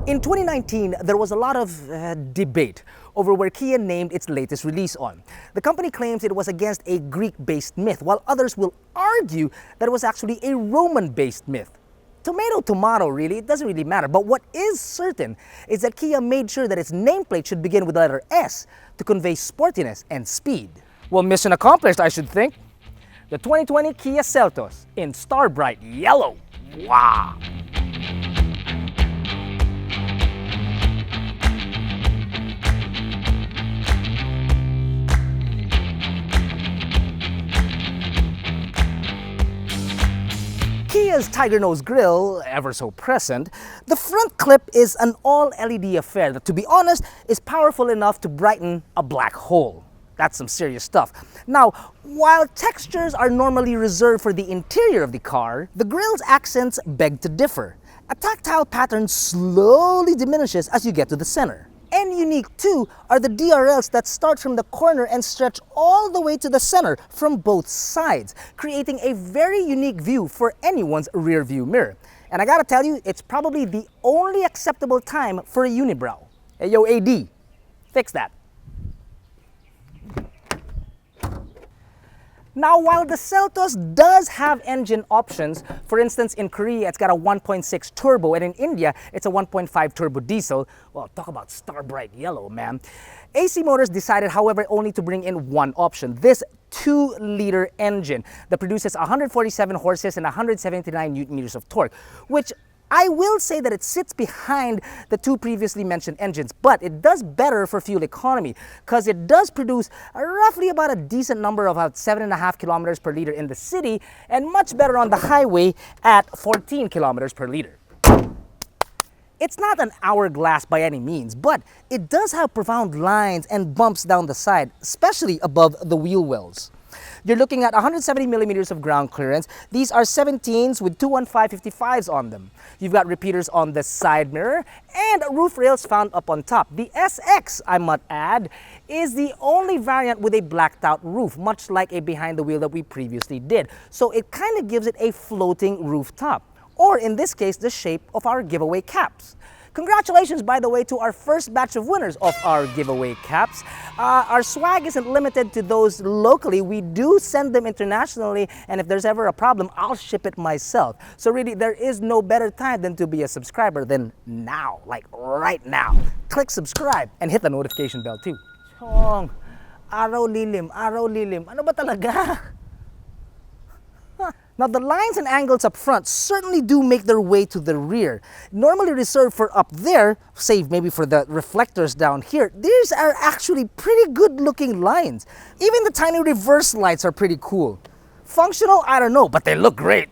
In 2019, there was a lot of debate over where Kia named its latest release on. The company claims it was against a Greek-based myth, while others will argue that it was actually a Roman-based myth. Tomato, tomato, really, it doesn't really matter. But what is certain is that Kia made sure that its nameplate should begin with the letter S to convey sportiness and speed. Well, mission accomplished, I should think. The 2020 Kia Seltos in star bright yellow. Wow! Kia's Tiger Nose grille, ever so present, the front clip is an all-LED affair that, to be honest, is powerful enough to brighten a black hole. That's some serious stuff. Now, while textures are normally reserved for the interior of the car, the grille's accents beg to differ. A tactile pattern slowly diminishes as you get to the center. And unique too are the DRLs that start from the corner and stretch all the way to the center from both sides, creating a very unique view for anyone's rear view mirror. And I gotta tell you, it's probably the only acceptable time for a unibrow. Hey yo, AD, fix that. Now, while the Seltos does have engine options, for instance, in Korea, it's got a 1.6 turbo, and in India, it's a 1.5 turbo diesel. Well, talk about star bright yellow, man. AC Motors decided, however, only to bring in one option, this 2-liter engine that produces 147 horses and 179 newton meters of torque, which I will say that it sits behind the two previously mentioned engines, but it does better for fuel economy because it does produce roughly about a decent number of about 7.5 kilometers per liter in the city and much better on the highway at 14 kilometers per liter. It's not an hourglass by any means, but it does have profound lines and bumps down the side, especially above the wheel wells. You're looking at 170 millimeters of ground clearance. These are 17s with 215/55s on them. You've got repeaters on the side mirror and roof rails found up on top. The SX, I might add, is the only variant with a blacked out roof, much like a behind the wheel that we previously did. So it kind of gives it a floating rooftop, or in this case, the shape of our giveaway caps. Congratulations, by the way, to our first batch of winners of our giveaway caps. Our swag isn't limited to those locally. We do send them internationally, and if there's ever a problem, I'll ship it myself. So really, there is no better time than to be a subscriber than now, like right now. Click subscribe and hit the notification bell too. Chong, araw lilim, ano ba talaga? Now, the lines and angles up front certainly do make their way to the rear. Normally reserved for up there, save maybe for the reflectors down here, these are actually pretty good looking lines. Even the tiny reverse lights are pretty cool. Functional? I don't know, but they look great.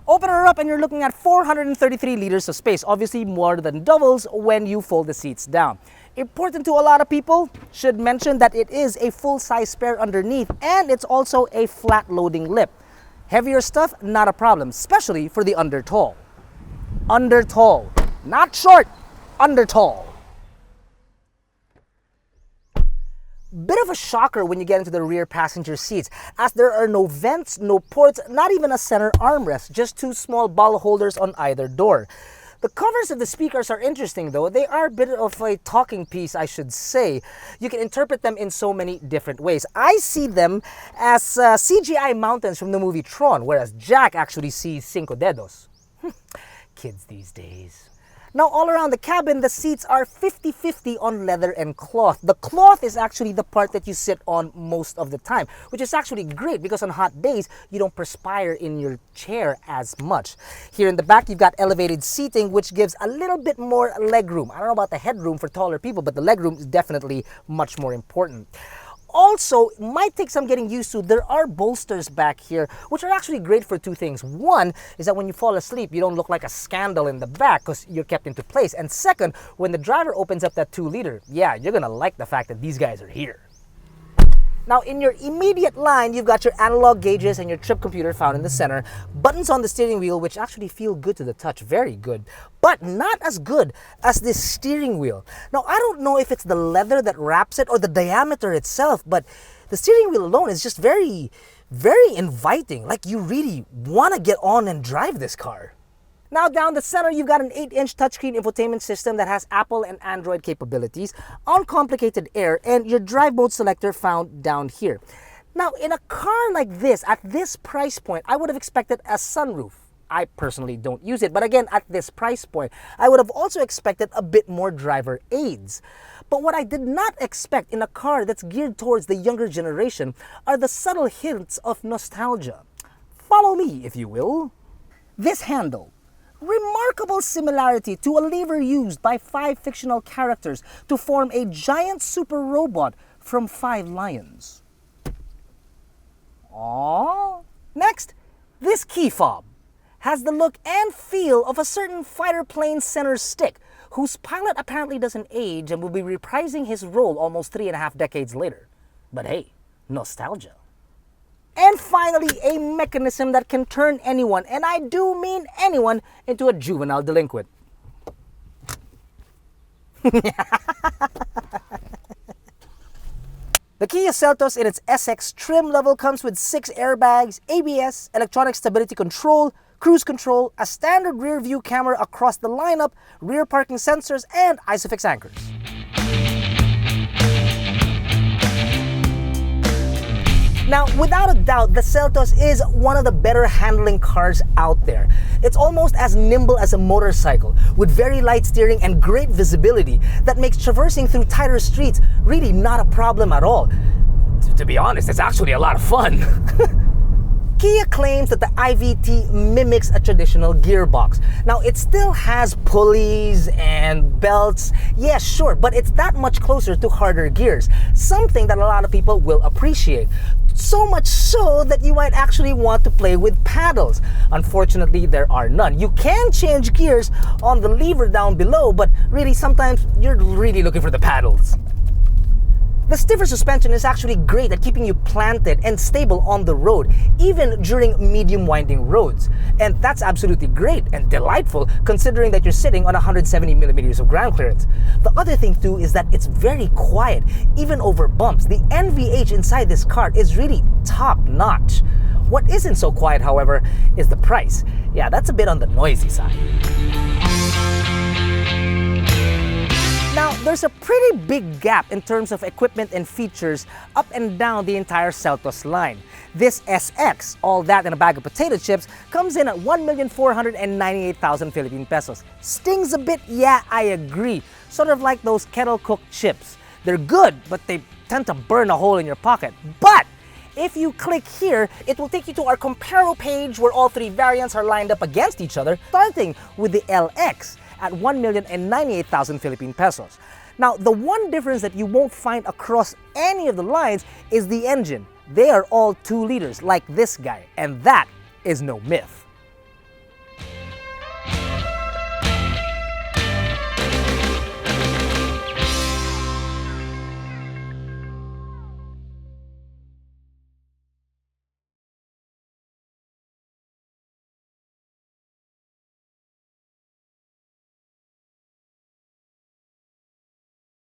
Open her up and you're looking at 433 liters of space, obviously more than doubles when you fold the seats down. Important to a lot of people, should mention that it is a full-size spare underneath and it's also a flat loading lip. Heavier stuff, not a problem, especially for the under tall. Under tall, not short, under tall. Bit of a shocker when you get into the rear passenger seats, as there are no vents, no ports, not even a center armrest, just two small bottle holders on either door. The covers of the speakers are interesting though. They are a bit of a talking piece, I should say. You can interpret them in so many different ways. I see them as CGI mountains from the movie Tron, whereas Jack actually sees Cinco Dedos. Kids these days. Now, all around the cabin, the seats are 50-50 on leather and cloth. The cloth is actually the part that you sit on most of the time, which is actually great because on hot days, you don't perspire in your chair as much. Here in the back, you've got elevated seating, which gives a little bit more leg room. I don't know about the headroom for taller people, but the leg room is definitely much more important. Also, might take some getting used to, there are bolsters back here, which are actually great for two things. One is that when you fall asleep, you don't look like a scandal in the back because you're kept into place. And second, when the driver opens up that 2-liter, yeah, you're gonna like the fact that these guys are here. Now, in your immediate line, you've got your analog gauges and your trip computer found in the center, buttons on the steering wheel, which actually feel good to the touch, very good, but not as good as this steering wheel. Now, I don't know if it's the leather that wraps it or the diameter itself, but the steering wheel alone is just very, very inviting. Like you really want to get on and drive this car. Now down the center, you've got an 8-inch touchscreen infotainment system that has Apple and Android capabilities, uncomplicated air, and your drive mode selector found down here. Now, in a car like this, at this price point, I would have expected a sunroof. I personally don't use it, but again, at this price point, I would have also expected a bit more driver aids. But what I did not expect in a car that's geared towards the younger generation are the subtle hints of nostalgia. Follow me, if you will. This handle. Remarkable similarity to a lever used by 5 fictional characters to form a giant super robot from 5 lions. Aww. Next, this key fob has the look and feel of a certain fighter plane center stick whose pilot apparently doesn't age and will be reprising his role almost 3.5 decades later. But hey, nostalgia. And finally, a mechanism that can turn anyone, and I do mean anyone, into a juvenile delinquent. The Kia Seltos in its SX trim level comes with 6 airbags, ABS, electronic stability control, cruise control, a standard rear view camera across the lineup, rear parking sensors, and ISOFIX anchors. Now, without a doubt, the Seltos is one of the better handling cars out there. It's almost as nimble as a motorcycle, with very light steering and great visibility that makes traversing through tighter streets really not a problem at all. To be honest, it's actually a lot of fun. Kia claims that the IVT mimics a traditional gearbox. Now, it still has pulleys and belts, yeah, sure, but it's that much closer to harder gears, something that a lot of people will appreciate. So much so that you might actually want to play with paddles. Unfortunately, there are none. You can change gears on the lever down below, but really sometimes you're really looking for the paddles. The stiffer suspension is actually great at keeping you planted and stable on the road, even during medium winding roads. And that's absolutely great and delightful considering that you're sitting on 170 millimeters of ground clearance. The other thing too is that it's very quiet, even over bumps. The NVH inside this car is really top notch. What isn't so quiet, however, is the price. Yeah, that's a bit on the noisy side. Now, there's a pretty big gap in terms of equipment and features up and down the entire Seltos line. This SX, all that and a bag of potato chips, comes in at 1,498,000 Philippine pesos. Stings a bit, yeah, I agree. Sort of like those kettle-cooked chips. They're good, but they tend to burn a hole in your pocket. But if you click here, it will take you to our comparo page where all 3 variants are lined up against each other, starting with the LX at 1,098,000 Philippine pesos. Now, the one difference that you won't find across any of the lines is the engine. They are all 2 liters like this guy, and that is no myth.